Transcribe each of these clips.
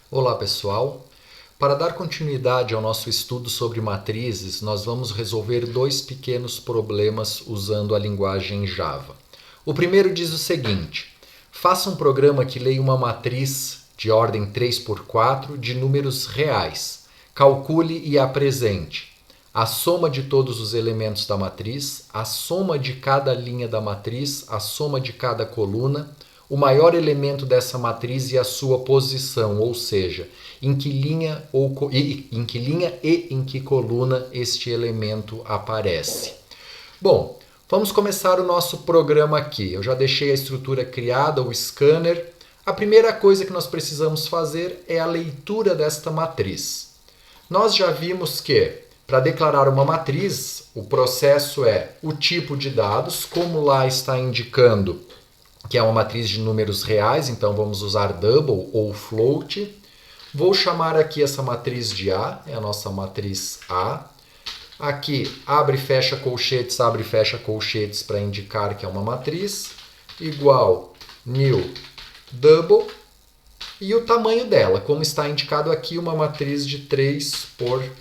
Olá pessoal, para dar continuidade ao nosso estudo sobre matrizes, nós vamos resolver dois pequenos problemas usando a linguagem Java. O primeiro diz o seguinte: faça um programa que leia uma matriz de ordem 3x4 de números reais. Calcule e apresente a soma de todos os elementos da matriz, a soma de cada linha da matriz, a soma de cada coluna, o maior elemento dessa matriz e a sua posição, ou seja, em que linha e em que coluna este elemento aparece. Bom, vamos começar o nosso programa aqui. Eu já deixei a estrutura criada, o scanner. A primeira coisa que nós precisamos fazer é a leitura desta matriz. Nós já vimos que, para declarar uma matriz, o processo é o tipo de dados, como lá está indicando que é uma matriz de números reais, então vamos usar double ou float. Vou chamar aqui essa matriz de A, é a nossa matriz A. Aqui abre e fecha colchetes para indicar que é uma matriz, igual new double, e o tamanho dela, como está indicado aqui, uma matriz de 3x4.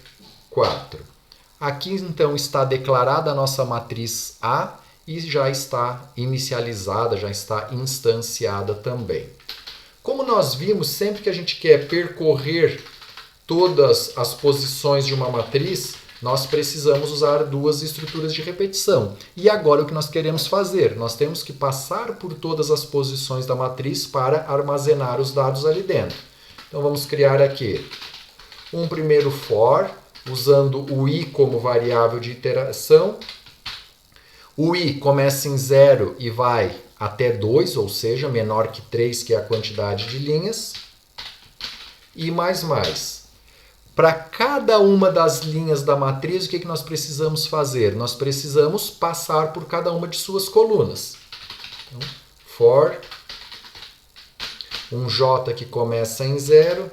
Aqui então está declarada a nossa matriz A, e já está inicializada, já está instanciada também. Como nós vimos, sempre que a gente quer percorrer todas as posições de uma matriz, nós precisamos usar duas estruturas de repetição. E agora o que nós queremos fazer? Nós temos que passar por todas as posições da matriz para armazenar os dados ali dentro. Então vamos criar aqui um primeiro for, usando o i como variável de iteração. O i começa em 0 e vai até 2, ou seja, menor que 3, que é a quantidade de linhas. E mais. Para cada uma das linhas da matriz, o que nós precisamos fazer? Nós precisamos passar por cada uma de suas colunas. Então, for, um j que começa em 0,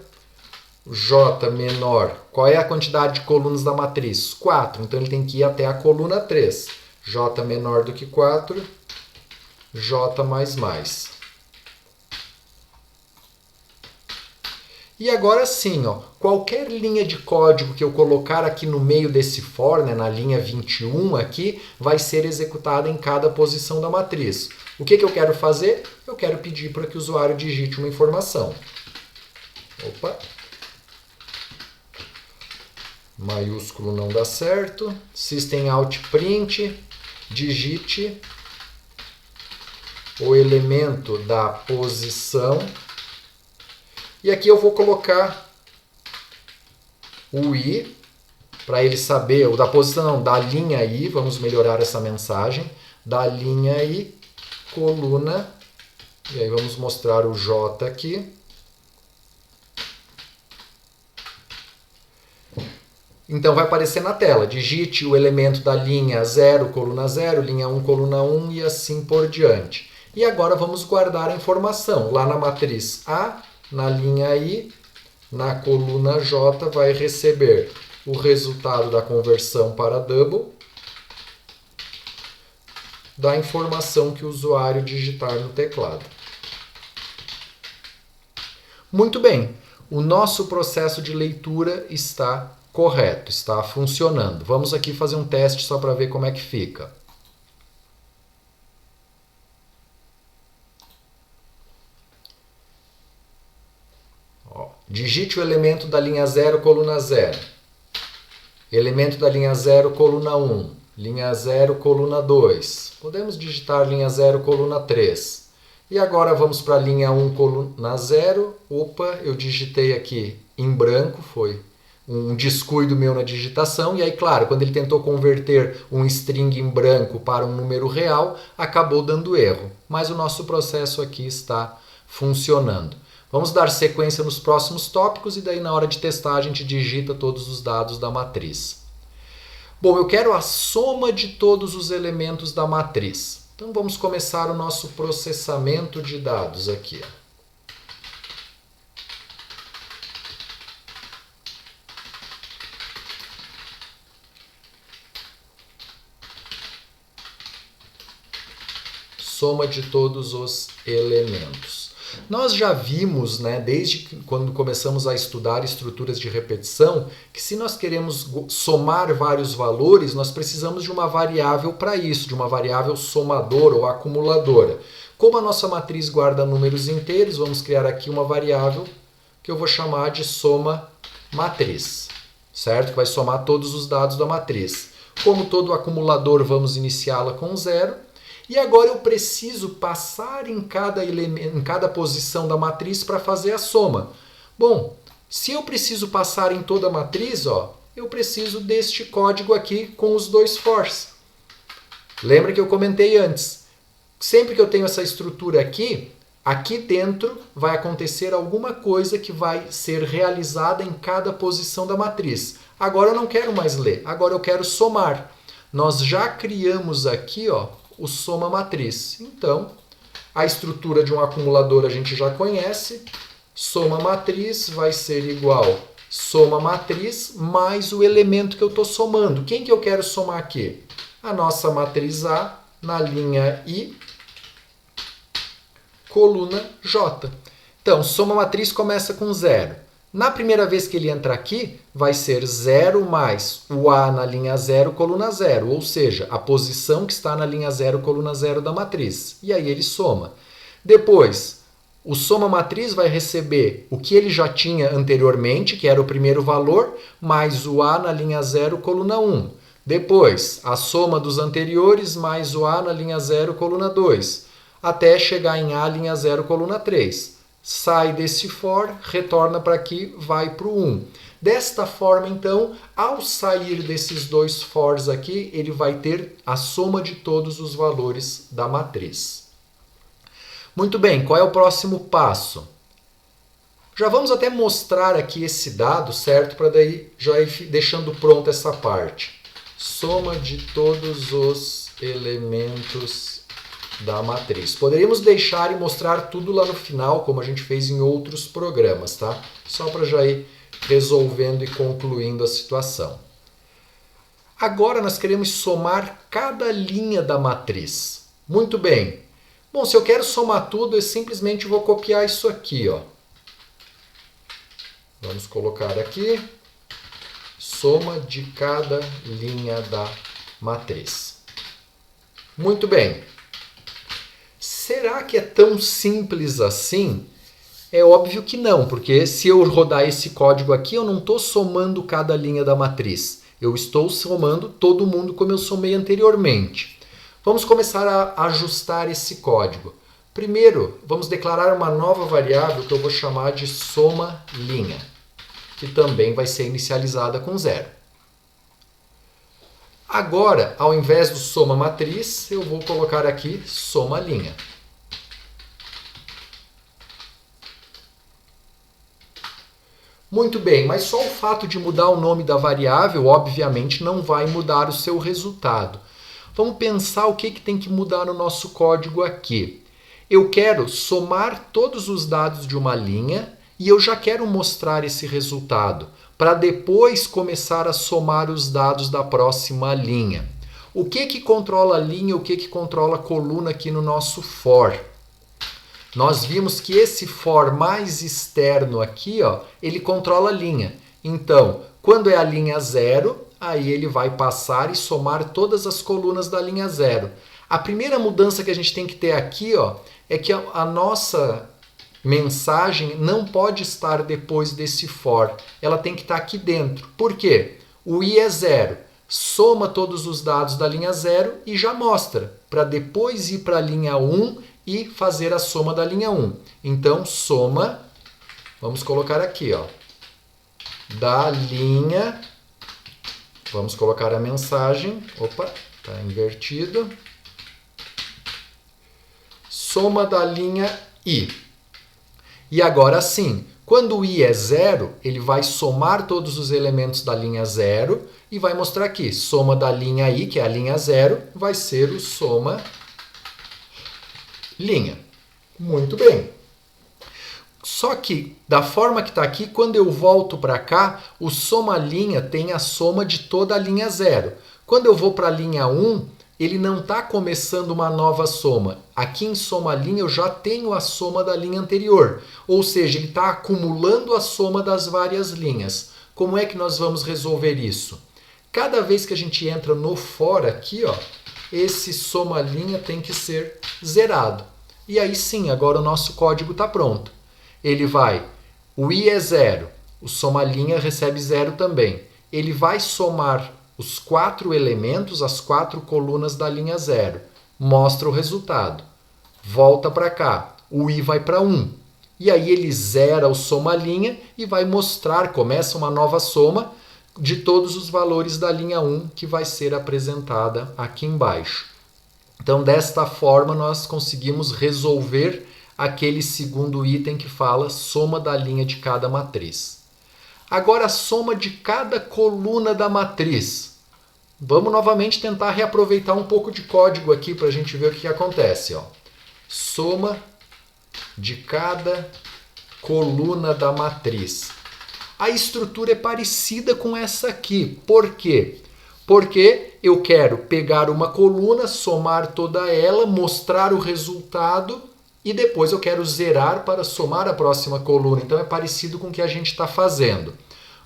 j menor. Qual é a quantidade de colunas da matriz? 4, então ele tem que ir até a coluna 3. J menor do que 4, J mais. E agora sim, qualquer linha de código que eu colocar aqui no meio desse for, na linha 21 aqui, vai ser executada em cada posição da matriz. O que eu quero fazer? Eu quero pedir para que o usuário digite uma informação. Maiúsculo não dá certo. System out print. Digite o elemento da posição. E aqui eu vou colocar o i, para ele saber, o da posição não, da linha i, vamos melhorar essa mensagem, da linha i, coluna, e aí vamos mostrar o j aqui. Então vai aparecer na tela, digite o elemento da linha 0, coluna 0, linha 1, coluna 1 e assim por diante. E agora vamos guardar a informação. Lá na matriz A, na linha I, na coluna J, vai receber o resultado da conversão para double da informação que o usuário digitar no teclado. Muito bem, o nosso processo de leitura está correto, está funcionando. Vamos aqui fazer um teste só para ver como é que fica. Digite o elemento da linha 0, coluna 0. Elemento da linha 0, coluna 1. Linha 0, coluna 2. Podemos digitar linha 0, coluna 3. E agora vamos para a linha 1, coluna 0. Opa, eu digitei aqui em branco, foi um descuido meu na digitação, e aí, claro, quando ele tentou converter um string em branco para um número real, acabou dando erro. Mas o nosso processo aqui está funcionando. Vamos dar sequência nos próximos tópicos e daí na hora de testar a gente digita todos os dados da matriz. Bom, eu quero a soma de todos os elementos da matriz. Então vamos começar o nosso processamento de dados aqui. Soma de todos os elementos. Nós já vimos, né, desde quando começamos a estudar estruturas de repetição, que se nós queremos somar vários valores, nós precisamos de uma variável para isso, de uma variável somadora ou acumuladora. Como a nossa matriz guarda números inteiros, vamos criar aqui uma variável que eu vou chamar de soma matriz, certo? Que vai somar todos os dados da matriz. Como todo acumulador, vamos iniciá-la com 0. E agora eu preciso passar em cada posição da matriz para fazer a soma. Bom, se eu preciso passar em toda a matriz, eu preciso deste código aqui com os dois fors. Lembra que eu comentei antes? Sempre que eu tenho essa estrutura aqui dentro vai acontecer alguma coisa que vai ser realizada em cada posição da matriz. Agora eu não quero mais ler, agora eu quero somar. Nós já criamos aqui, o soma matriz. Então, a estrutura de um acumulador a gente já conhece. Soma matriz vai ser igual soma matriz mais o elemento que eu estou somando. Quem que eu quero somar aqui? A nossa matriz A na linha I, coluna J. Então, soma matriz começa com 0. Na primeira vez que ele entra aqui, vai ser 0 mais o A na linha 0, coluna 0, ou seja, a posição que está na linha 0, coluna 0 da matriz. E aí ele soma. Depois, o soma matriz vai receber o que ele já tinha anteriormente, que era o primeiro valor, mais o A na linha 0, coluna 1. Depois, a soma dos anteriores mais o A na linha 0, coluna 2, até chegar em A, linha 0, coluna 3. Sai desse for, retorna para aqui, vai para o 1. Desta forma, então, ao sair desses dois fors aqui, ele vai ter a soma de todos os valores da matriz. Muito bem, qual é o próximo passo? Já vamos até mostrar aqui esse dado, certo? Para daí já ir deixando pronta essa parte. Soma de todos os elementos da matriz. Poderíamos deixar e mostrar tudo lá no final, como a gente fez em outros programas, tá? Só para já ir resolvendo e concluindo a situação. Agora nós queremos somar cada linha da matriz. Muito bem. Bom, se eu quero somar tudo, eu simplesmente vou copiar isso aqui, Vamos colocar aqui soma de cada linha da matriz. Muito bem. Será que é tão simples assim? É óbvio que não, porque se eu rodar esse código aqui, eu não estou somando cada linha da matriz. Eu estou somando todo mundo como eu somei anteriormente. Vamos começar a ajustar esse código. Primeiro, vamos declarar uma nova variável que eu vou chamar de soma linha, que também vai ser inicializada com 0. Agora, ao invés do soma matriz, eu vou colocar aqui soma linha. Muito bem, mas só o fato de mudar o nome da variável, obviamente, não vai mudar o seu resultado. Vamos pensar o que tem que mudar no nosso código aqui. Eu quero somar todos os dados de uma linha e eu já quero mostrar esse resultado, para depois começar a somar os dados da próxima linha. O que controla a linha, o que controla a coluna aqui no nosso for? Nós vimos que esse for mais externo aqui, ele controla a linha. Então, quando é a linha 0, aí ele vai passar e somar todas as colunas da linha 0. A primeira mudança que a gente tem que ter aqui, é que a nossa mensagem não pode estar depois desse for. Ela tem que estar aqui dentro. Por quê? O i é 0. Soma todos os dados da linha 0 e já mostra, para depois ir para a linha 1 e fazer a soma da linha 1. Então, soma, vamos colocar aqui, da linha, vamos colocar a mensagem, opa, está invertido, soma da linha i. E agora sim, quando o i é 0, ele vai somar todos os elementos da linha 0 e vai mostrar aqui, soma da linha i, que é a linha 0, vai ser o soma linha. Muito bem. Só que, da forma que está aqui, quando eu volto para cá, o soma linha tem a soma de toda a linha 0. Quando eu vou para a linha 1, ele não está começando uma nova soma. Aqui em soma linha eu já tenho a soma da linha anterior. Ou seja, ele está acumulando a soma das várias linhas. Como é que nós vamos resolver isso? Cada vez que a gente entra no for aqui, ó, esse soma linha tem que ser zerado. E aí sim, agora o nosso código está pronto. Ele vai, o i é 0, o soma linha recebe 0 também. Ele vai somar os 4 elementos, as 4 colunas da linha 0. Mostra o resultado. Volta para cá. O i vai para 1. E aí ele zera o soma linha e vai mostrar, começa uma nova soma de todos os valores da linha 1 que vai ser apresentada aqui embaixo. Então, desta forma, nós conseguimos resolver aquele segundo item que fala soma da linha de cada matriz. Agora, a soma de cada coluna da matriz. Vamos novamente tentar reaproveitar um pouco de código aqui para a gente ver o que acontece. Ó. Soma de cada coluna da matriz. A estrutura é parecida com essa aqui. Por quê? Porque eu quero pegar uma coluna, somar toda ela, mostrar o resultado e depois eu quero zerar para somar a próxima coluna. Então é parecido com o que a gente está fazendo.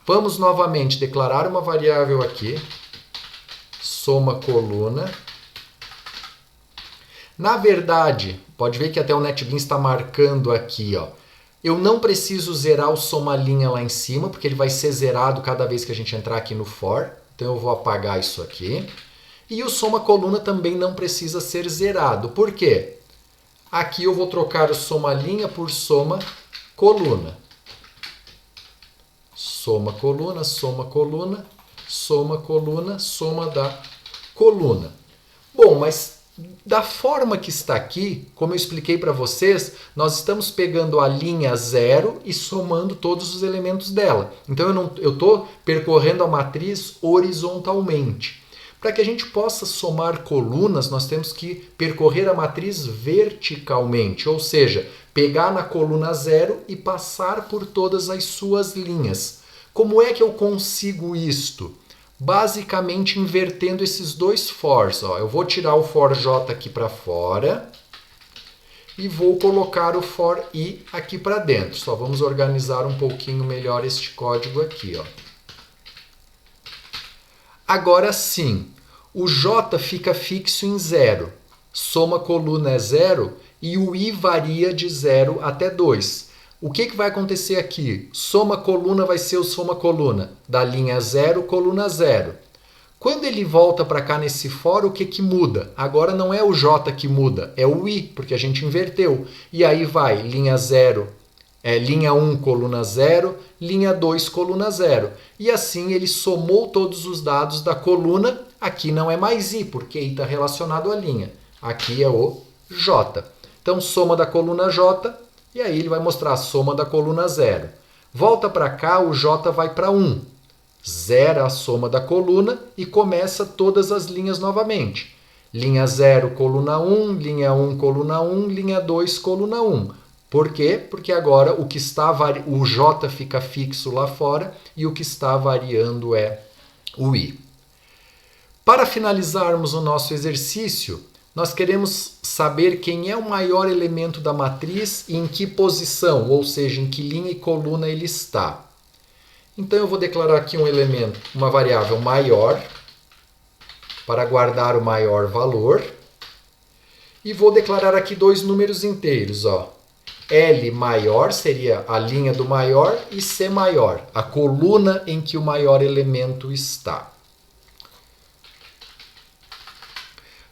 Vamos novamente declarar uma variável aqui, soma coluna. Na verdade, pode ver que até o NetBeans está marcando aqui, ó. Eu não preciso zerar o soma linha lá em cima, porque ele vai ser zerado cada vez que a gente entrar aqui no for. Então eu vou apagar isso aqui. E o soma coluna também não precisa ser zerado. Por quê? Aqui eu vou trocar o soma linha por soma coluna. Soma coluna, soma coluna, soma coluna, soma da coluna. Bom, mas da forma que está aqui, como eu expliquei para vocês, nós estamos pegando a linha 0 e somando todos os elementos dela. Então eu estou percorrendo a matriz horizontalmente. Para que a gente possa somar colunas, nós temos que percorrer a matriz verticalmente, ou seja, pegar na coluna 0 e passar por todas as suas linhas. Como é que eu consigo isto? Basicamente invertendo esses dois fors. Ó. Eu vou tirar o for j aqui para fora e vou colocar o for i aqui para dentro. Só vamos organizar um pouquinho melhor este código aqui. Ó. Agora sim, o j fica fixo em 0. Soma coluna é 0 e o i varia de 0 até 2. O que vai acontecer aqui? Soma coluna vai ser o soma coluna da linha 0, coluna 0. Quando ele volta para cá nesse for, o que muda? Agora não é o j que muda, é o i, porque a gente inverteu. E aí vai linha 0, linha 1, coluna 0, linha 2, coluna 0. E assim ele somou todos os dados da coluna. Aqui não é mais i, porque i está relacionado à linha. Aqui é o j. Então, soma da coluna j. E aí ele vai mostrar a soma da coluna 0. Volta para cá, o j vai para 1. Zera a soma da coluna e começa todas as linhas novamente. Linha 0, coluna 1, linha 1, coluna 1, linha 2, coluna 1. Por quê? Porque agora o j fica fixo lá fora e o que está variando é o i. Para finalizarmos o nosso exercício, nós queremos saber quem é o maior elemento da matriz e em que posição, ou seja, em que linha e coluna ele está. Então eu vou declarar aqui um elemento, uma variável maior, para guardar o maior valor. E vou declarar aqui dois números inteiros. Ó. L maior seria a linha do maior e C maior, a coluna em que o maior elemento está.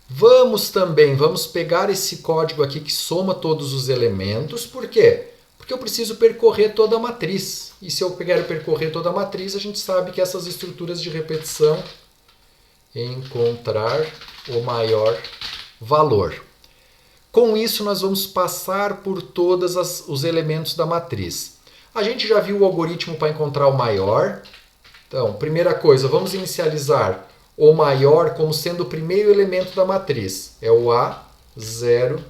Vamos pegar esse código aqui que soma todos os elementos. Por quê? Porque eu preciso percorrer toda a matriz. E se eu quero percorrer toda a matriz, a gente sabe que essas estruturas de repetição, encontrar o maior valor. Com isso, nós vamos passar por todos os elementos da matriz. A gente já viu o algoritmo para encontrar o maior. Então, primeira coisa, vamos inicializar o maior como sendo o primeiro elemento da matriz. É o A00.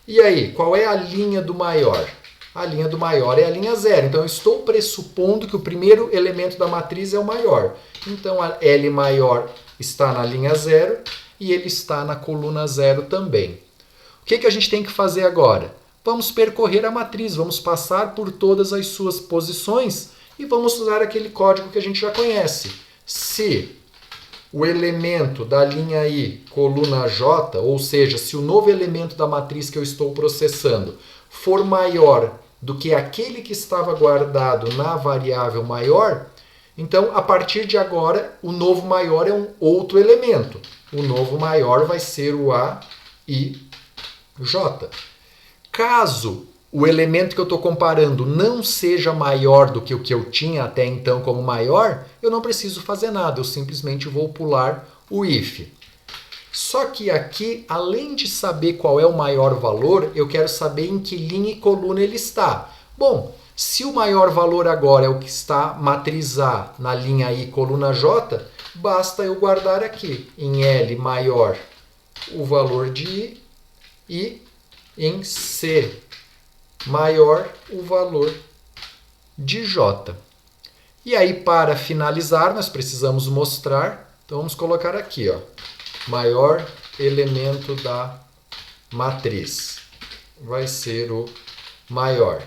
E aí, qual é a linha do maior? A linha do maior é a linha 0. Então, eu estou pressupondo que o primeiro elemento da matriz é o maior. Então, a L maior está na linha 0 e ele está na coluna 0 também. O que a gente tem que fazer agora? Vamos percorrer a matriz, vamos passar por todas as suas posições e vamos usar aquele código que a gente já conhece. Se o elemento da linha I, coluna J, ou seja, se o novo elemento da matriz que eu estou processando for maior do que aquele que estava guardado na variável maior, então, a partir de agora, o novo maior é um outro elemento. O novo maior vai ser o A, I, J. Caso o elemento que eu estou comparando não seja maior do que o que eu tinha até então como maior, eu não preciso fazer nada, eu simplesmente vou pular o if. Só que aqui, além de saber qual é o maior valor, eu quero saber em que linha e coluna ele está. Bom, se o maior valor agora é o que está matriz A na linha I, coluna J, basta eu guardar aqui em L maior o valor de I e em C maior o valor de J. E aí, para finalizar, nós precisamos mostrar, então vamos colocar aqui, ó, maior elemento da matriz. Vai ser o maior.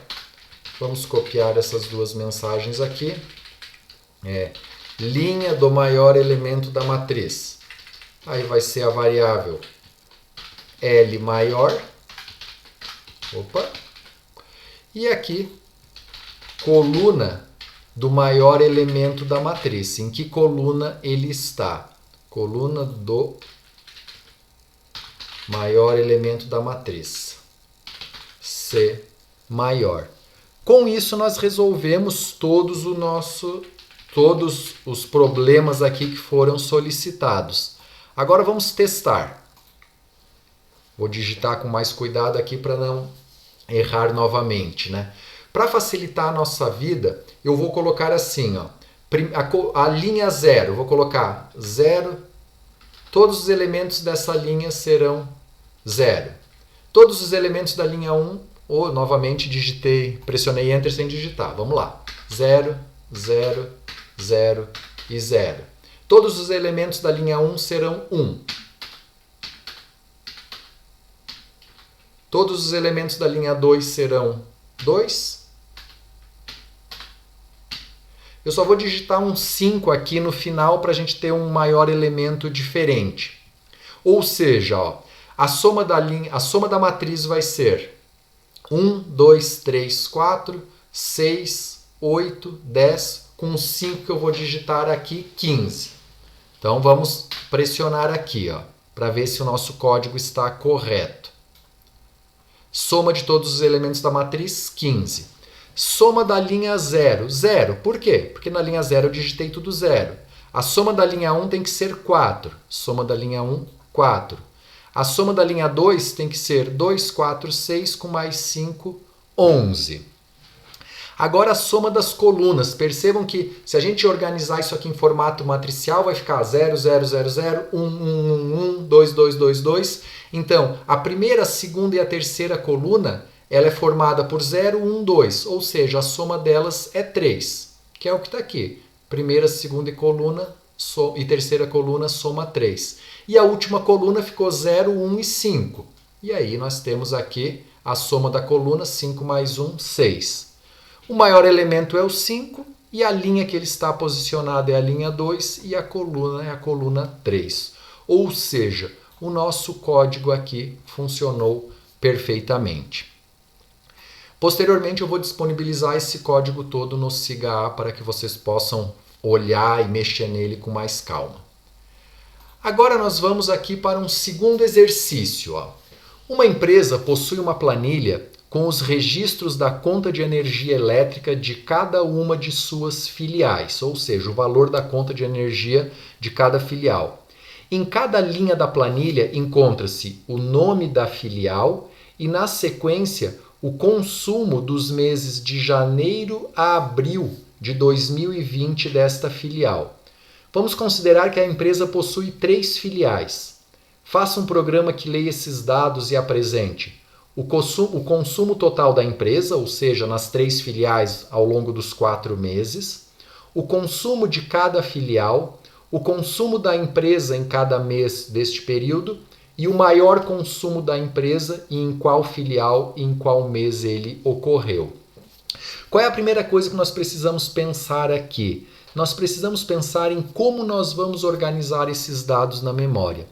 Vamos copiar essas duas mensagens aqui. Linha do maior elemento da matriz. Aí vai ser a variável L maior. Opa! E aqui, coluna do maior elemento da matriz. Em que coluna ele está? Coluna do maior elemento da matriz. C maior. Com isso, nós resolvemos todos os problemas aqui que foram solicitados. Agora vamos testar. Vou digitar com mais cuidado aqui para não errar novamente, né? Para facilitar a nossa vida, eu vou colocar assim, ó, a linha 0, vou colocar 0, todos os elementos dessa linha serão 0. Todos os elementos da linha 1, ou novamente pressionei Enter sem digitar, vamos lá, 0, 0, 0 e 0. Todos os elementos da linha 1 serão 1. Todos os elementos da linha 2 serão 2. Eu só vou digitar um 5 aqui no final para a gente ter um maior elemento diferente. Ou seja, ó, a soma da matriz vai ser 1, 2, 3, 4, 6, 8, 10, com 5 que eu vou digitar aqui, 15. Então vamos pressionar aqui, ó, para ver se o nosso código está correto. Soma de todos os elementos da matriz, 15. Soma da linha 0, 0. Por quê? Porque na linha 0 eu digitei tudo 0. A soma da linha 1 tem que ser 4. Soma da linha 1, 4. A soma da linha 2 tem que ser 2, 4, 6, com mais 5, 11. Agora a soma das colunas. Percebam que se a gente organizar isso aqui em formato matricial, vai ficar 0, 0, 0, 0, 1, 1, 1, 1, 2, 2, 2, 2. Então, a primeira, a segunda e a terceira coluna, ela é formada por 0, 1, 2. Ou seja, a soma delas é 3, que é o que está aqui. Primeira, segunda e terceira coluna soma 3. E a última coluna ficou 0, 1 e 5. E aí nós temos aqui a soma da coluna, 5 mais 1, 6. O maior elemento é o 5 e a linha que ele está posicionado é a linha 2 e a coluna é a coluna 3. Ou seja, o nosso código aqui funcionou perfeitamente. Posteriormente eu vou disponibilizar esse código todo no SIGA para que vocês possam olhar e mexer nele com mais calma. Agora nós vamos aqui para um segundo exercício. Ó. Uma empresa possui uma planilha com os registros da conta de energia elétrica de cada uma de suas filiais, ou seja, o valor da conta de energia de cada filial. Em cada linha da planilha encontra-se o nome da filial e, na sequência, o consumo dos meses de janeiro a abril de 2020 desta filial. Vamos considerar que a empresa possui 3 filiais. Faça um programa que leia esses dados e apresente o consumo total da empresa, ou seja, nas 3 filiais ao longo dos 4 meses, o consumo de cada filial, o consumo da empresa em cada mês deste período e o maior consumo da empresa e em qual filial e em qual mês ele ocorreu. Qual é a primeira coisa que nós precisamos pensar aqui? Nós precisamos pensar em como nós vamos organizar esses dados na memória.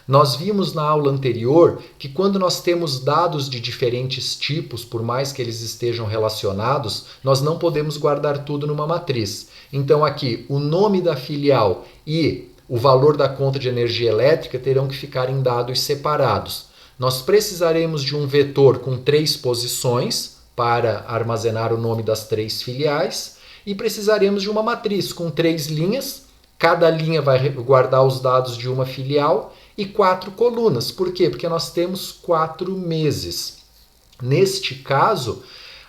Nós vimos na aula anterior que quando nós temos dados de diferentes tipos, por mais que eles estejam relacionados, nós não podemos guardar tudo numa matriz. Então aqui, o nome da filial e o valor da conta de energia elétrica terão que ficar em dados separados. Nós precisaremos de um vetor com 3 posições para armazenar o nome das 3 filiais e precisaremos de uma matriz com 3 linhas. Cada linha vai guardar os dados de uma filial e 4 colunas. Por quê? Porque nós temos 4 meses. Neste caso,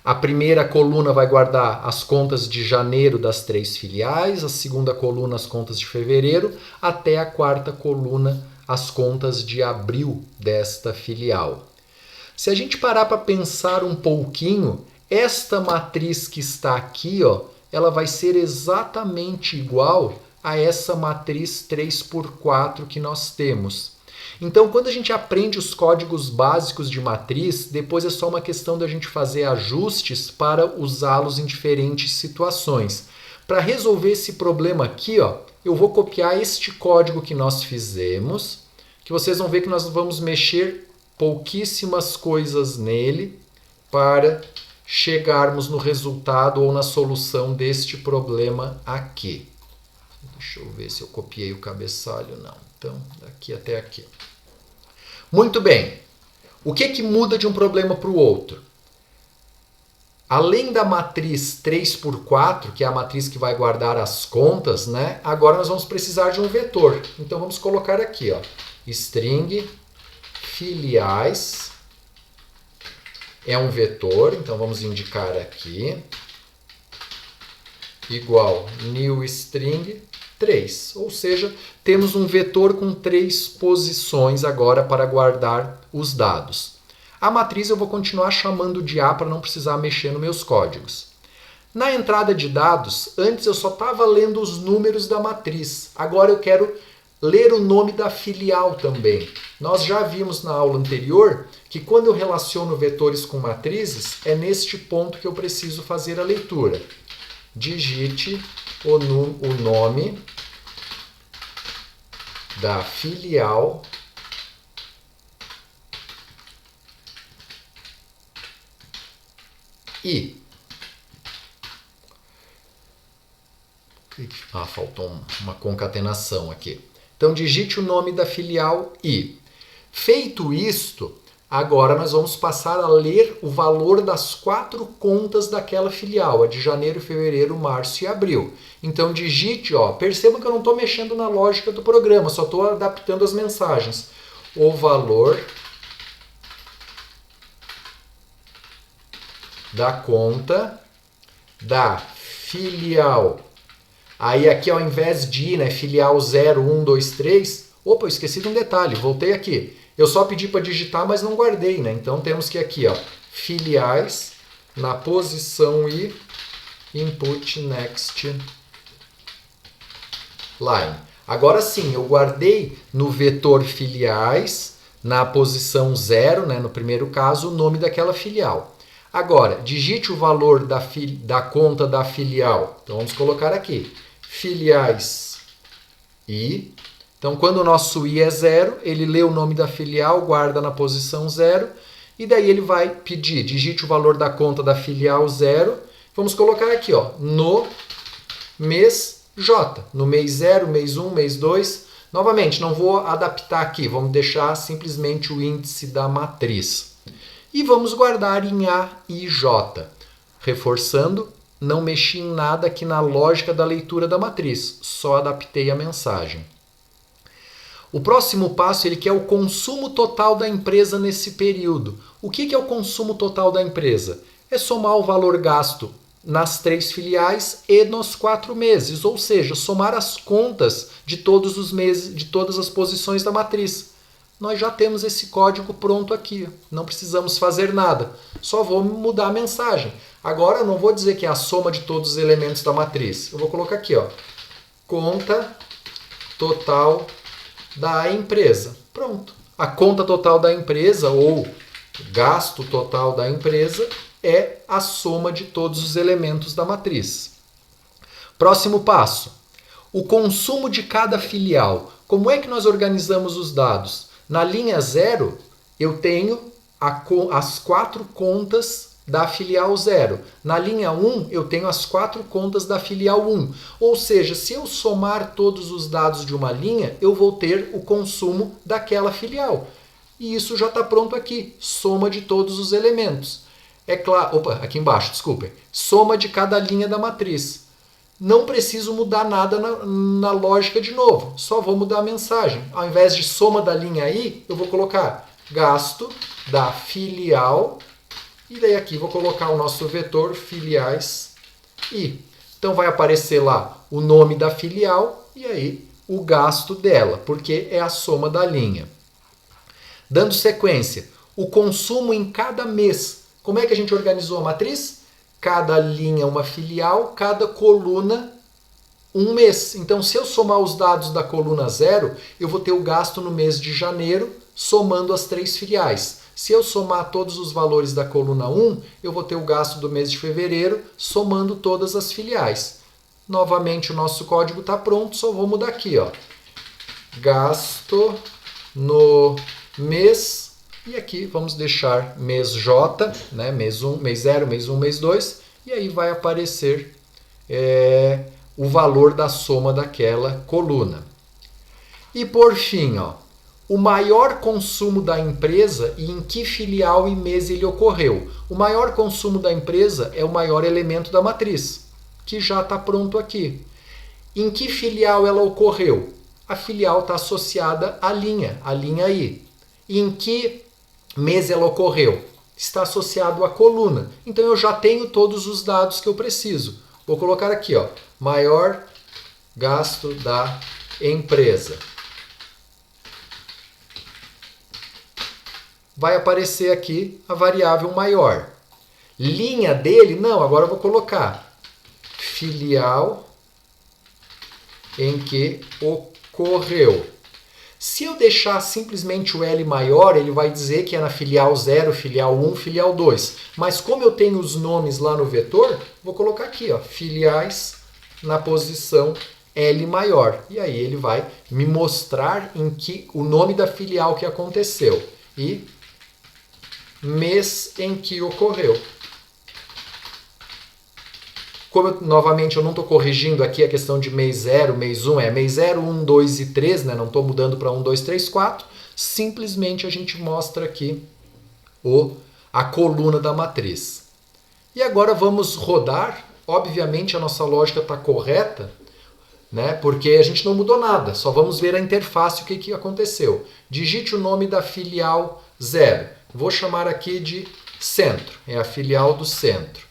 a primeira coluna vai guardar as contas de janeiro das 3 filiais, a segunda coluna as contas de fevereiro, até a quarta coluna as contas de abril desta filial. Se a gente parar para pensar um pouquinho, esta matriz que está aqui, ó, ela vai ser exatamente igual a essa matriz 3x4 que nós temos. Então, quando a gente aprende os códigos básicos de matriz, depois é só uma questão da gente fazer ajustes para usá-los em diferentes situações. Para resolver esse problema aqui, ó, eu vou copiar este código que nós fizemos, que vocês vão ver que nós vamos mexer pouquíssimas coisas nele para chegarmos no resultado ou na solução deste problema aqui. Deixa eu ver se eu copiei o cabeçalho. Não. Então, daqui até aqui. Muito bem. O que muda de um problema para o outro? Além da matriz 3x4, que é a matriz que vai guardar as contas, né? Agora nós vamos precisar de um vetor. Então, vamos colocar aqui, ó, string filiais. É um vetor, então vamos indicar aqui. Igual new string 3, ou seja, temos um vetor com 3 posições agora para guardar os dados. A matriz eu vou continuar chamando de A para não precisar mexer nos meus códigos. Na entrada de dados, antes eu só estava lendo os números da matriz, agora eu quero ler o nome da filial também. Nós já vimos na aula anterior que quando eu relaciono vetores com matrizes, é neste ponto que eu preciso fazer a leitura. Digite o nome da filial I. Faltou uma concatenação aqui. Então, digite o nome da filial I. Feito isto, agora nós vamos passar a ler o valor das 4 contas daquela filial, a de janeiro, fevereiro, março e abril. Então digite, ó, percebam que eu não estou mexendo na lógica do programa, só estou adaptando as mensagens. O valor da conta da filial. Aí aqui ao invés de I, né, filial 0, 1, 2, 3, opa, eu esqueci de um detalhe, voltei aqui. Eu só pedi para digitar, mas não guardei, né? Então temos que aqui, ó, filiais, na posição I, input next line. Agora sim, eu guardei no vetor filiais, na posição 0, né, no primeiro caso, o nome daquela filial. Agora, digite o valor da conta da filial. Então vamos colocar aqui, filiais I. Então, quando o nosso I é 0, ele lê o nome da filial, guarda na posição 0, e daí ele vai pedir, digite o valor da conta da filial 0. Vamos colocar aqui, ó, no mês J, no mês 0, mês 1, mês 2. Novamente, não vou adaptar aqui, vamos deixar simplesmente o índice da matriz. E vamos guardar em A e J. Reforçando, não mexi em nada aqui na lógica da leitura da matriz, só adaptei a mensagem. O próximo passo ele quer o consumo total da empresa nesse período. O que é o consumo total da empresa? É somar o valor gasto nas 3 filiais e nos 4 meses, ou seja, somar as contas de todos os meses, de todas as posições da matriz. nós já temos esse código pronto aqui. Não precisamos fazer nada. Só vou mudar a mensagem. Agora eu não vou dizer que é a soma de todos os elementos da matriz. Eu vou colocar aqui, ó, conta total da empresa. Pronto. A conta total da empresa, ou gasto total da empresa, é a soma de todos os elementos da matriz. Próximo passo. O consumo de cada filial. Como é que nós organizamos os dados? Na linha 0, eu tenho as 4 contas da filial 0. Na linha 1, eu tenho as 4 contas da filial 1. Ou seja, se eu somar todos os dados de uma linha, eu vou ter o consumo daquela filial. E isso já está pronto aqui. Soma de todos os elementos. É claro, aqui embaixo, desculpem. Soma de cada linha da matriz. Não preciso mudar nada na lógica de novo. Só vou mudar a mensagem. Ao invés de soma da linha I, eu vou colocar gasto da filial. E daí aqui vou colocar o nosso vetor filiais I. Então vai aparecer lá o nome da filial e aí o gasto dela, porque é a soma da linha. Dando sequência, o consumo em cada mês. Como é que a gente organizou a matriz? Cada linha uma filial, cada coluna um mês. Então, se eu somar os dados da coluna 0, eu vou ter o gasto no mês de janeiro, somando as 3 filiais. Se eu somar todos os valores da coluna 1, eu vou ter o gasto do mês de fevereiro, somando todas as filiais. Novamente, o nosso código está pronto, só vou mudar aqui, ó. Gasto no mês. E aqui vamos deixar mês J, né? Mês 1, mês 0, mês 1, mês 2. E aí vai aparecer o valor da soma daquela coluna. E por fim, ó, o maior consumo da empresa e em que filial e mês ele ocorreu. O maior consumo da empresa é o maior elemento da matriz, que já está pronto aqui. Em que filial ela ocorreu? A filial está associada à linha I. E em que mês ela ocorreu? Está associado à coluna. Então eu já tenho todos os dados que eu preciso. Vou colocar aqui, ó, maior gasto da empresa. Vai aparecer aqui a variável maior. Linha dele, não, agora eu vou colocar filial em que ocorreu. Se eu deixar simplesmente o L maior, ele vai dizer que é na filial 0, filial 1, filial 2. Mas como eu tenho os nomes lá no vetor, vou colocar aqui, ó, filiais na posição L maior. E aí ele vai me mostrar o nome da filial que aconteceu. E mês em que ocorreu. Como novamente eu não estou corrigindo aqui a questão de mês 0, mês 1, é mês 0, 1, 2 e 3, né? Não estou mudando para 1, 2, 3, 4. Simplesmente a gente mostra aqui a coluna da matriz. E agora vamos rodar. Obviamente a nossa lógica está correta, né? Porque a gente não mudou nada. Só vamos ver a interface, o que aconteceu. Digite o nome da filial 0. Vou chamar aqui de centro. É a filial do centro.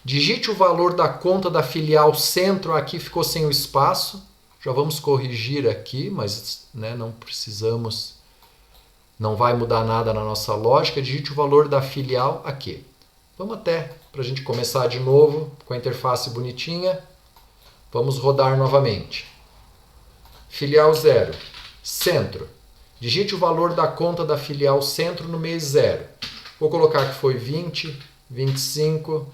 Digite o valor da conta da filial centro, aqui ficou sem o espaço. Já vamos corrigir aqui, mas né, não precisamos, não vai mudar nada na nossa lógica. Digite o valor da filial aqui. Vamos até, para a gente começar de novo, com a interface bonitinha. Vamos rodar novamente. Filial 0, centro. Digite o valor da conta da filial centro no mês 0. Vou colocar que foi 20, 25...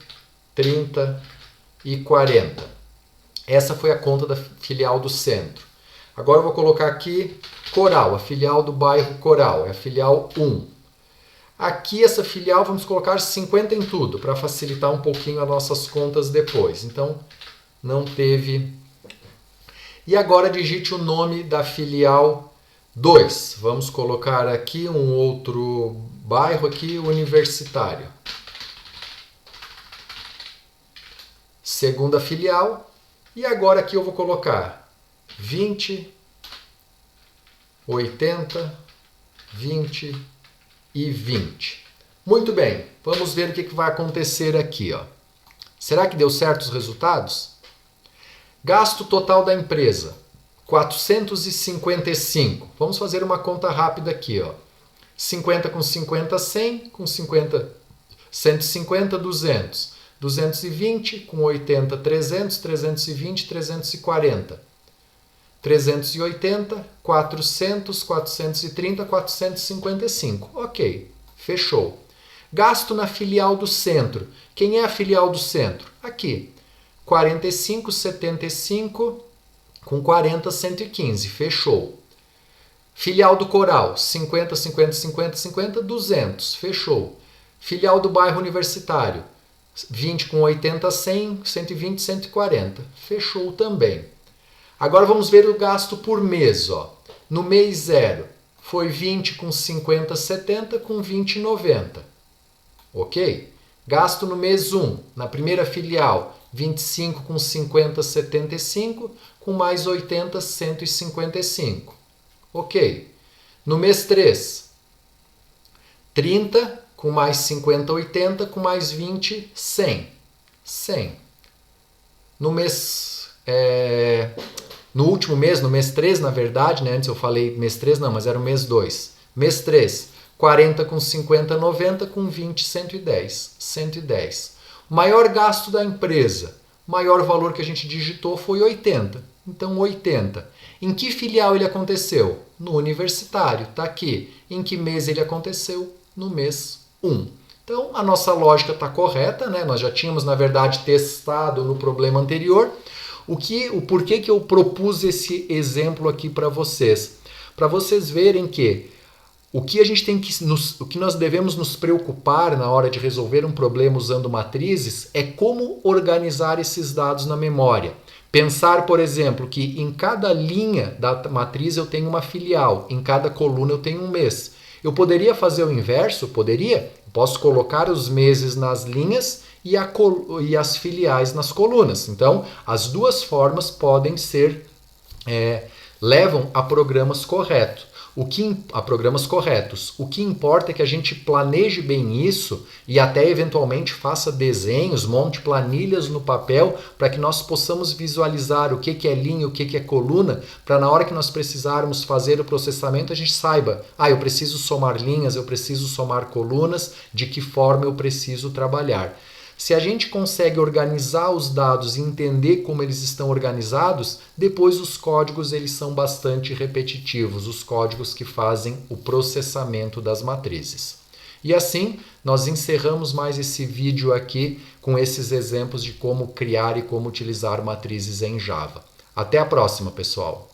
30 e 40. Essa foi a conta da filial do centro. Agora eu vou colocar aqui Coral, a filial do bairro Coral, é a filial 1. Aqui essa filial vamos colocar 50 em tudo, para facilitar um pouquinho as nossas contas depois. Então, não teve... E agora digite o nome da filial 2. Vamos colocar aqui um outro bairro aqui, Universitário. Segunda filial, e agora aqui eu vou colocar 20, 80, 20 e 20. Muito bem, vamos ver o que vai acontecer aqui, ó. Será que deu certo os resultados? Gasto total da empresa. 455. Vamos fazer uma conta rápida aqui, ó. 50 com 50, 100, com 50, 150, 200. 220, com 80, 300, 320, 340. 380, 400, 430, 455. Ok, fechou. Gasto na filial do centro. Quem é a filial do centro? Aqui. 45, 75, com 40, 115. Fechou. Filial do Coral. 50, 50, 50, 50, 200. Fechou. Filial do bairro Universitário. 20 com 80, 100, 120, 140. Fechou também. Agora vamos ver o gasto por mês. Ó. No mês 0, foi 20 com 50, 70, com 20, 90. Ok? Gasto no mês 1, na primeira filial, 25 com 50, 75, com mais 80, 155. Ok. No mês 3, 30, com mais 50, 80, com mais 20, 100. 100. No mês... no último mês, no mês 3, na verdade, né? Antes eu falei mês 3, não, mas era o mês 2. Mês 3, 40 com 50, 90, com 20, 110. 110. O maior gasto da empresa, o maior valor que a gente digitou foi 80. Então, 80. Em que filial ele aconteceu? No universitário, tá aqui. Em que mês ele aconteceu? No mês 1. Então, a nossa lógica está correta, né? Nós já tínhamos, na verdade, testado no problema anterior. O porquê que eu propus esse exemplo aqui para vocês? Para vocês verem que o que nós devemos nos preocupar na hora de resolver um problema usando matrizes é como organizar esses dados na memória. Pensar, por exemplo, que em cada linha da matriz eu tenho uma filial, em cada coluna eu tenho um mês. Eu poderia fazer o inverso? Poderia. Posso colocar os meses nas linhas e as filiais nas colunas. Então, as duas formas podem ser, levam a programas corretos. A programas corretos. O que importa é que a gente planeje bem isso e até eventualmente faça desenhos, monte planilhas no papel para que nós possamos visualizar o que é linha, o que é coluna, para na hora que nós precisarmos fazer o processamento a gente saiba, eu preciso somar linhas, eu preciso somar colunas, de que forma eu preciso trabalhar. Se a gente consegue organizar os dados e entender como eles estão organizados, depois os códigos eles são bastante repetitivos, os códigos que fazem o processamento das matrizes. E assim, nós encerramos mais esse vídeo aqui com esses exemplos de como criar e como utilizar matrizes em Java. Até a próxima, pessoal!